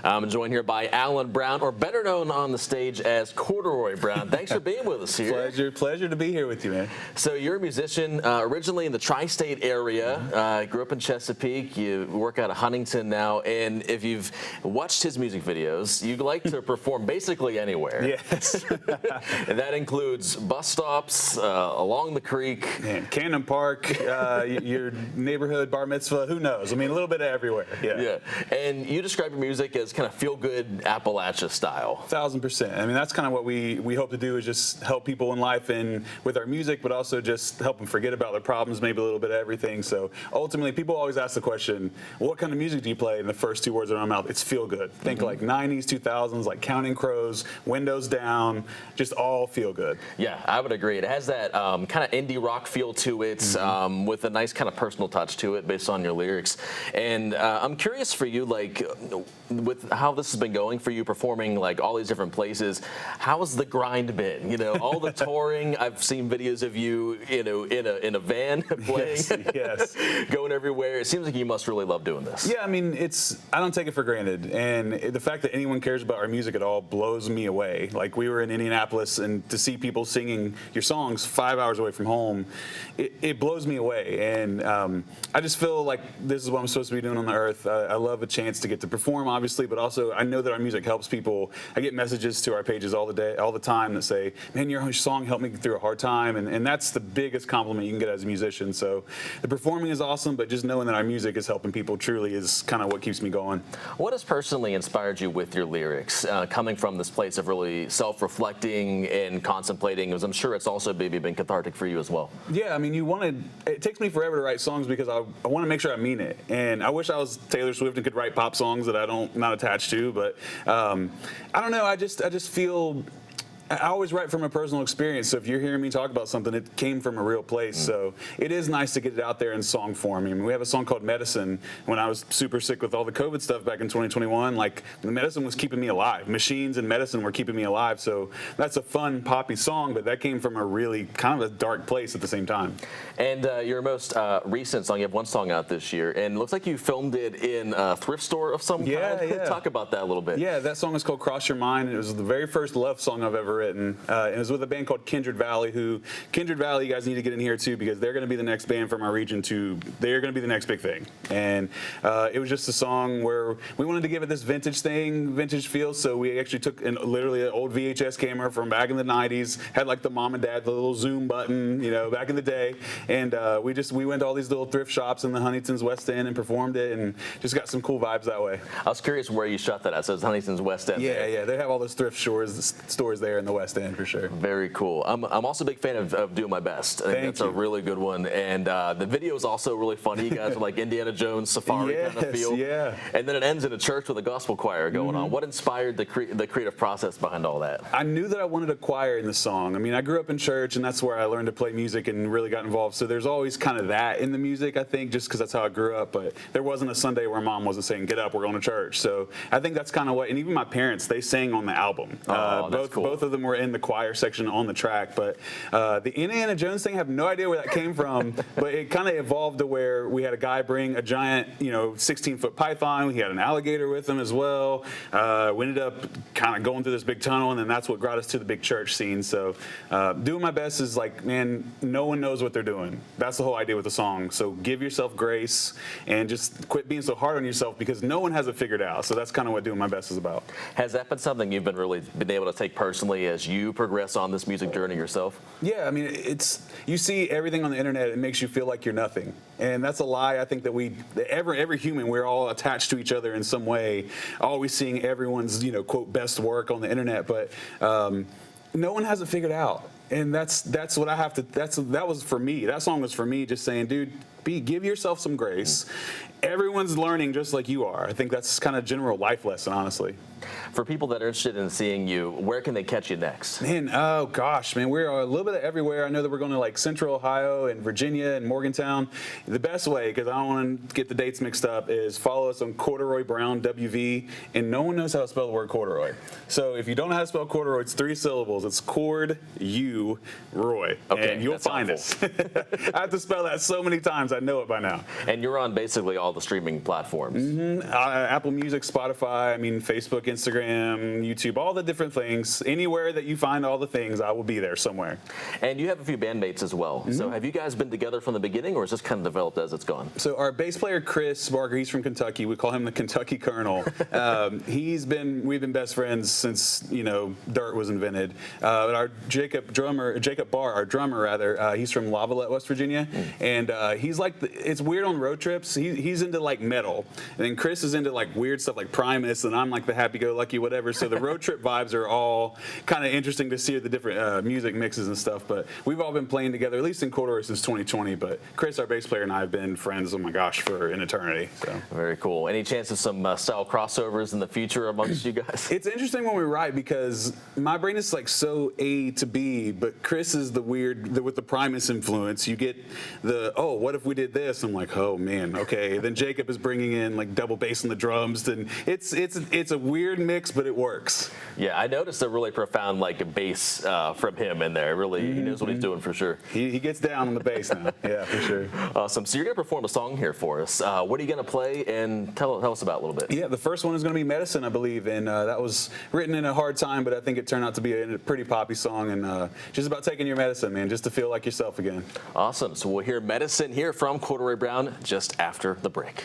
I'm joined here by Alan Brown, or better known on the stage as Corduroy Brown. Thanks for being with us here. Pleasure to be here with you, man. So you're a musician originally in the tri-state area. Grew up in Chesapeake. You work out of Huntington now, and if you've watched his music videos, you like to perform basically anywhere. Yes. And that includes bus stops, along the creek. Man, Camden Park, your neighborhood bar mitzvah, who knows? I mean, a little bit of everywhere. Yeah. And you describe your music as kind of feel-good Appalachia style. 1000%. I mean, that's kind of what we hope to do, is just help people in life and with our music, but also just help them forget about their problems, maybe a little bit of everything. So ultimately, people always ask the question, what kind of music do you play? And the first two words out of my mouth, it's feel good. Think like 90s, 2000s, like Counting Crows, Windows Down, just all feel good. Yeah, I would agree. It has that kind of indie rock feel to it, with a nice kind of personal touch to it based on your lyrics. And I'm curious for you, like, with how this has been going for you, performing like all these different places, how's the grind been? You know, all the touring. I've seen videos of you, you know, in a van playing, yes. going everywhere. It seems like you must really love doing this. Yeah, I mean, I don't take it for granted, and the fact that anyone cares about our music at all blows me away. Like, we were in Indianapolis, and to see people singing your songs 5 hours away from home, it blows me away. And I just feel like this is what I'm supposed to be doing on the earth. I love a chance to get to perform, obviously, but also I know that our music helps people. I get messages to our pages all the time that say, man, your song helped me through a hard time, and that's the biggest compliment you can get as a musician. So the performing is awesome, but just knowing that our music is helping people truly is kind of what keeps me going. What has personally inspired you with your lyrics, coming from this place of really self-reflecting and contemplating, as I'm sure it's also maybe been cathartic for you as well? Yeah, I mean, it takes me forever to write songs because I want to make sure I mean it, and I wish I was Taylor Swift and could write pop songs that I'm not attached to, but I don't know, I just feel I always write from a personal experience, so if you're hearing me talk about something, it came from a real place. So it is nice to get it out there in song form. I mean, we have a song called Medicine. When I was super sick with all the COVID stuff back in 2021, like, the medicine was keeping me alive. Machines and medicine were keeping me alive. So that's a fun, poppy song, but that came from a really kind of a dark place at the same time. And your most recent song, you have one song out this year, and it looks like you filmed it in a thrift store of some kind. Yeah. Talk about that a little bit. Yeah, that song is called Cross Your Mind. It was the very first love song I've ever written. It was with a band called Kindred Valley, you guys need to get in here too, because they're going to be the next band from our region they're going to be the next big thing. And it was just a song where we wanted to give it this vintage feel, so we actually took literally an old VHS camera from back in the 90s, had like the mom and dad, the little zoom button, you know, back in the day, and we went to all these little thrift shops in the Huntington's West End and performed it, and just got some cool vibes that way. I was curious where you shot that at, so it's Huntington's West End. Yeah, they have all those thrift stores there in the West End, for sure. Very cool. I'm also a big fan of Doing My Best. I think that's a really good one. And the video is also really funny. You guys are like Indiana Jones safari kind of feel. Yeah. And then it ends in a church with a gospel choir going on. What inspired the creative process behind all that? I knew that I wanted a choir in the song. I mean, I grew up in church, and that's where I learned to play music and really got involved. So there's always kind of that in the music, I think, just because that's how I grew up. But there wasn't a Sunday where Mom wasn't saying, get up, we're going to church. So I think that's kind of what, and even my parents, they sang on the album. Both of them were in the choir section on the track, but the Indiana Jones thing, I have no idea where that came from, but it kind of evolved to where we had a guy bring a giant, 16-foot python. We had an alligator with him as well. We ended up kind of going through this big tunnel, and then that's what brought us to the big church scene. So Doing My Best is like, man, no one knows what they're doing. That's the whole idea with the song. So give yourself grace and just quit being so hard on yourself, because no one has it figured out. So that's kind of what Doing My Best is about. Has that been something you've been able to take personally as you progress on this music journey yourself? Yeah, I mean, you see everything on the internet, it makes you feel like you're nothing. And that's a lie. I think that every human, we're all attached to each other in some way, always seeing everyone's, quote, best work on the internet, but no one has it figured out. And that's what I have to, that was for me. That song was for me, just saying, dude, give yourself some grace. Everyone's learning just like you are. I think that's kind of general life lesson, honestly. For people that are interested in seeing you, where can they catch you next? Man, oh gosh, man, we're a little bit everywhere. I know that we're going to like Central Ohio and Virginia and Morgantown. The best way, because I don't want to get the dates mixed up, is follow us on Corduroy Brown WV, and no one knows how to spell the word corduroy. So if you don't know how to spell corduroy, it's 3 syllables. It's Cord-U-Roy, okay, and you'll find us. I have to spell that so many times. I know it by now. And you're on basically all the streaming platforms. Apple Music, Spotify, I mean, Facebook, Instagram, YouTube, all the different things. Anywhere that you find all the things, I will be there somewhere. And you have a few bandmates as well. So have you guys been together from the beginning, or is this kind of developed as it's gone? So our bass player, Chris Barker, he's from Kentucky. We call him the Kentucky Colonel. We've been best friends since, dirt was invented. Our Jacob Barr, our drummer, he's from Lavallette, West Virginia. And he's like, it's weird on road trips. He's into like metal. And then Chris is into like weird stuff like Primus, and I'm like the happy-go-lucky whatever. So the road trip vibes are all kind of interesting to see the different music mixes and stuff. But we've all been playing together, at least in Corduroy, since 2020. But Chris, our bass player, and I have been friends, oh my gosh, for an eternity. So. Very cool. Any chance of some style crossovers in the future amongst you guys? It's interesting when we write because my brain is like so A to B, but Chris is the weird, with the Primus influence. You get what if we did this? I'm like, oh man, okay. Then Jacob is bringing in like double bass on the drums, and it's a weird mix, but it works. Yeah, I noticed a really profound like bass from him in there. Really, he knows what he's doing for sure. He gets down on the bass now. Yeah, for sure. Awesome. So you're going to perform a song here for us. What are you going to play, and tell us about it a little bit? Yeah, the first one is going to be Medicine, I believe, and that was written in a hard time, but I think it turned out to be a pretty poppy song, and just about taking your medicine, man, just to feel like yourself again. Awesome. So we'll hear Medicine here from Corduroy Brown just after the break.